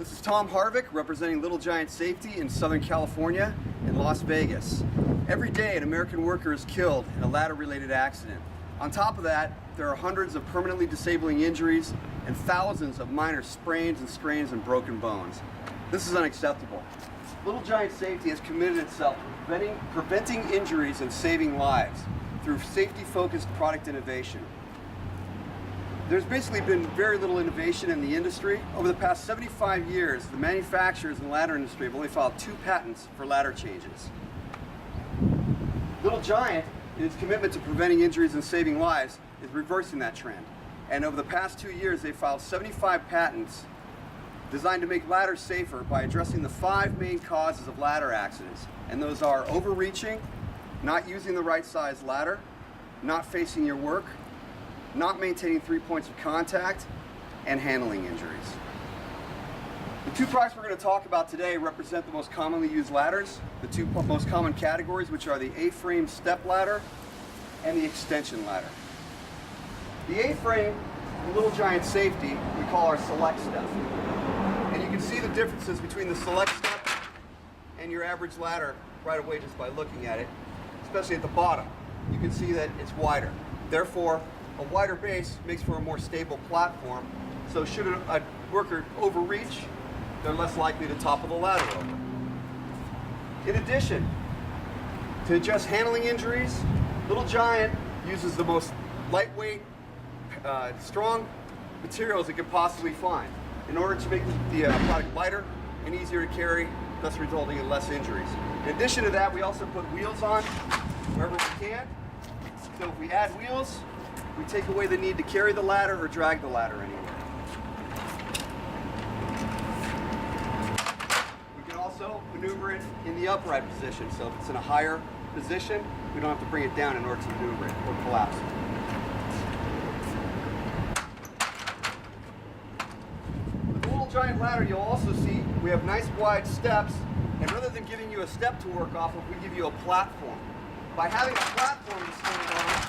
This is Tom Harvick representing Little Giant Safety in Southern California and Las Vegas. Every day an American worker is killed in a ladder-related accident. On top of that, there are hundreds of permanently disabling injuries and thousands of minor sprains and strains and broken bones. This is unacceptable. Little Giant Safety has committed itself to preventing injuries and saving lives through safety-focused product innovation. There's basically been very little innovation in the industry. Over the past 75 years, the manufacturers in the ladder industry have only filed 2 patents for ladder changes. Little Giant, in its commitment to preventing injuries and saving lives, is reversing that trend. And over the past 2 years, they've filed 75 patents designed to make ladders safer by addressing the 5 main causes of ladder accidents. And those are overreaching, not using the right size ladder, not facing your work, not maintaining 3 points of contact, and handling injuries. The 2 products we're going to talk about today represent the most commonly used ladders, the 2 most common categories, which are the A-frame step ladder and the extension ladder. The A-frame, the Little Giant Safety, we call our select step. And you can see the differences between the select step and your average ladder right away just by looking at it, especially at the bottom. You can see that it's wider. Therefore, a wider base makes for a more stable platform, so should a worker overreach, they're less likely to topple the ladder over. In addition, to address handling injuries, Little Giant uses the most lightweight, strong materials it could possibly find in order to make the product lighter and easier to carry, thus resulting in less injuries. In addition to that, we also put wheels on wherever we can. So if we add wheels, we take away the need to carry the ladder or drag the ladder anywhere. We can also maneuver it in the upright position. So if it's in a higher position, we don't have to bring it down in order to maneuver it or collapse it. With the Little Giant ladder, you'll also see we have nice wide steps, and rather than giving you a step to work off of, we give you a platform. By having a platform to stand on,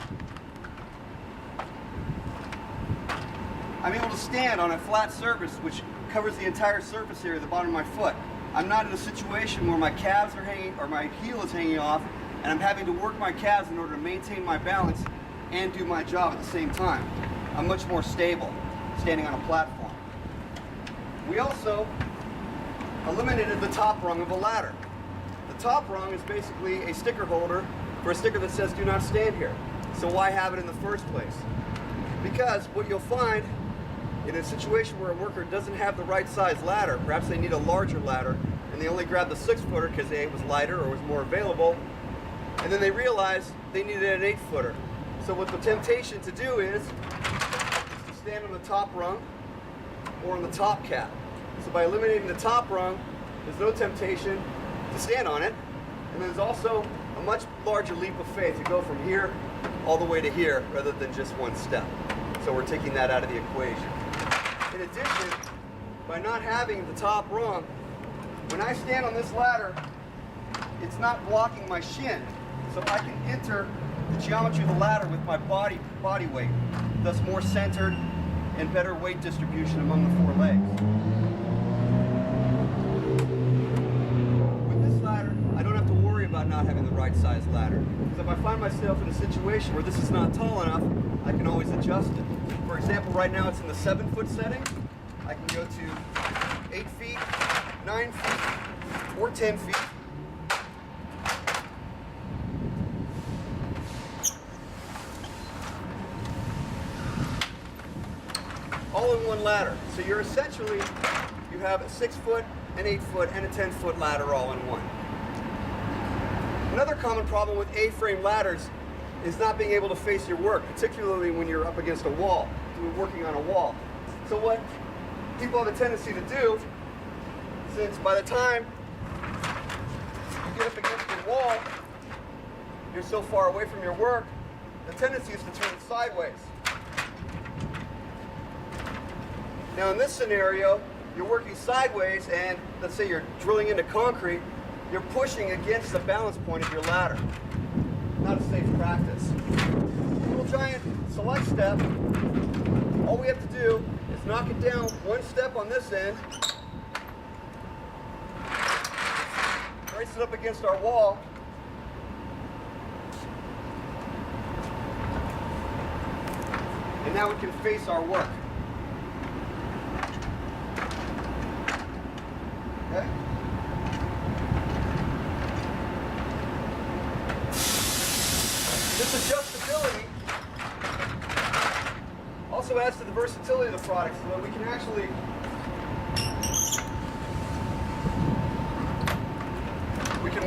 I'm able to stand on a flat surface which covers the entire surface area of the bottom of my foot. I'm not in a situation where my calves are hanging or my heel is hanging off and I'm having to work my calves in order to maintain my balance and do my job at the same time. I'm much more stable standing on a platform. We also eliminated the top rung of a ladder. The top rung is basically a sticker holder for a sticker that says "Do not stand here." So why have it in the first place? Because what you'll find in a situation where a worker doesn't have the right size ladder, perhaps they need a larger ladder, and they only grab the 6-footer because it was lighter or was more available, and then they realize they needed an 8-footer. So what the temptation to do is to stand on the top rung or on the top cap. So by eliminating the top rung, there's no temptation to stand on it, and there's also a much larger leap of faith to go from here all the way to here rather than just one step. So we're taking that out of the equation. In addition, by not having the top rung, when I stand on this ladder, it's not blocking my shin. So I can enter the geometry of the ladder with my body weight, thus more centered and better weight distribution among the 4 legs. With this ladder, I don't have to worry about not having the right size ladder. Because if I find myself in a situation where this is not tall enough, I can always adjust it. For example, right now it's in the 7-foot setting. I can go to 8 feet, 9 feet, or 10 feet. All in one ladder. So you're essentially, you have a 6-foot, an 8-foot, and a 10-foot ladder all in one. Another common problem with A-frame ladders is not being able to face your work, particularly when you're up against a wall, working on a wall. So what people have a tendency to do, since by the time you get up against the wall, you're so far away from your work, the tendency is to turn it sideways. Now in this scenario, you're working sideways and let's say you're drilling into concrete, you're pushing against the balance point of your ladder. Not a safe practice. Little Giant select step, all we have to do is knock it down one step on this end brace it up against our wall. And now we can face our work. Okay? This adjustability also adds to the versatility of the product so that we can actually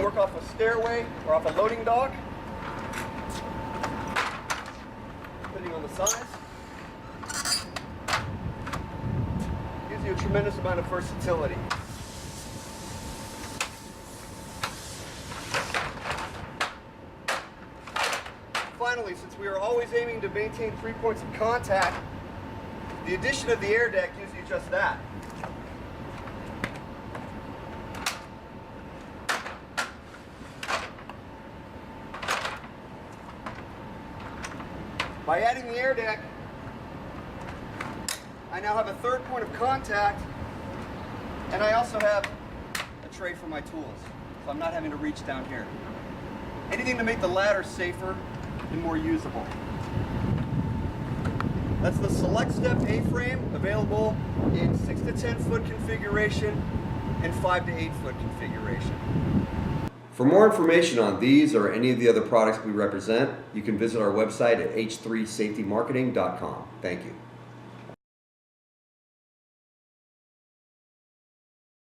work off a stairway or off a loading dock, depending on the size. Gives you a tremendous amount of versatility. Finally, since we are always aiming to maintain 3 points of contact, the addition of the air deck gives you just that. By adding the air deck, I now have a third point of contact, and I also have a tray for my tools, so I'm not having to reach down here. Anything to make the ladder safer and more usable. That's the Select Step A-frame, available in 6 to 10 foot configuration and 5 to 8 foot configuration. For more information on these or any of the other products we represent, you can visit our website at h3safetymarketing.com. Thank you.